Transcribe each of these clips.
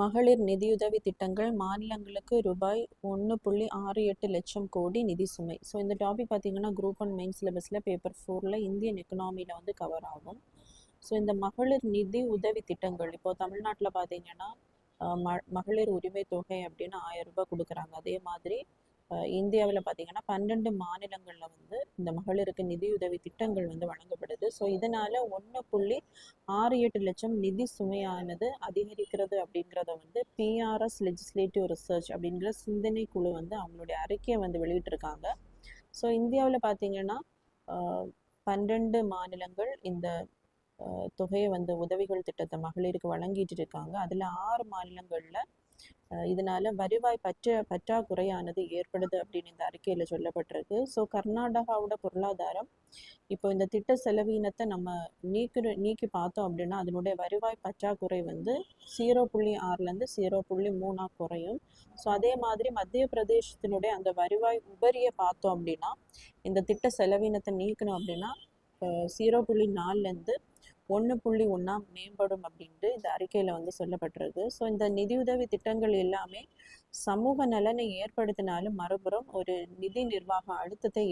மகளிர் நிதியுதவி திட்டங்கள் மாநிலங்களுக்கு ரூபாய் 1.68 லட்சம் கோடி நிதி சுமை. ஸோ இந்த டாபிக் பார்த்தீங்கன்னா குரூப் 1 மெயின் சிலபஸில் பேப்பர் 4ல் இந்தியன் எக்கனாமியில் வந்து கவர் ஆகும். ஸோ இந்த மகளிர் நிதி உதவி திட்டங்கள் இப்போது தமிழ்நாட்டில் பார்த்தீங்கன்னா மகளிர் உரிமை தொகை அப்படின்னு 1000 ரூபாய் கொடுக்குறாங்க. அதே மாதிரி இந்தியாவில் பார்த்தீங்கன்னா 12 மாநிலங்களில் வந்து இந்த மகளிருக்கு நிதியுதவி திட்டங்கள் வந்து வழங்கப்படுது. ஸோ இதனால் 1.68 லட்சம் நிதி சுமையானது அதிகரிக்கிறது அப்படிங்கிறத வந்து PRS லெஜிஸ்லேட்டிவ் ரிசர்ச் அப்படிங்கிற சிந்தனை குழு வந்து அவங்களுடைய அறிக்கையை வந்து வெளியிட்டிருக்காங்க. ஸோ இந்தியாவில் பார்த்தீங்கன்னா 12 மாநிலங்கள் இந்த தொகையை வந்து உதவிகள் திட்டத்தை மகளிருக்கு வழங்கிட்டு இருக்காங்க. அதில் 6 மாநிலங்களில் இதனால வருவாய் பற்றாக்குறையானது ஏற்படுது அப்படின்னு இந்த அறிக்கையில் சொல்லப்பட்டிருக்கு. ஸோ கர்நாடகாவோட பொருளாதாரம் இப்போ இந்த திட்ட செலவீனத்தை நம்ம நீக்கி பார்த்தோம் அப்படின்னா அதனுடைய வருவாய் பற்றாக்குறை வந்து 0.6லேருந்து 0.3 குறையும். ஸோ அதே மாதிரி மத்திய பிரதேசத்தினுடைய அந்த வருவாய் உபரியை பார்த்தோம் அப்படின்னா இந்த திட்ட செலவீனத்தை நீக்கணும் அப்படின்னா 0.4லேருந்து 1.1 மேம்படும் அப்படின்ட்டு இந்த அறிக்கையில் வந்து சொல்லப்பட்டிருக்கு. ஸோ இந்த நிதியுதவி திட்டங்கள் எல்லாமே சமூக நலனை ஏற்படுத்தினாலும் மறுபுறம் ஒரு நிதி நிர்வாக அழுத்தத்தை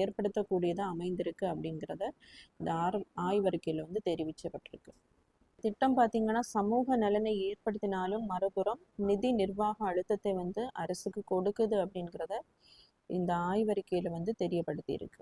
ஏற்படுத்தக்கூடியதாக அமைந்திருக்கு அப்படிங்கிறத இந்த ஆய்வறிக்கையில் வந்து தெரிவிக்கப்பட்டிருக்கு. திட்டம் பார்த்தீங்கன்னா சமூக நலனை ஏற்படுத்தினாலும் மறுபுறம் நிதி நிர்வாக அழுத்தத்தை வந்து அரசுக்கு கொடுக்குது அப்படிங்கிறத இந்த ஆய்வறிக்கையில் வந்து தெரியப்படுத்தி இருக்கு.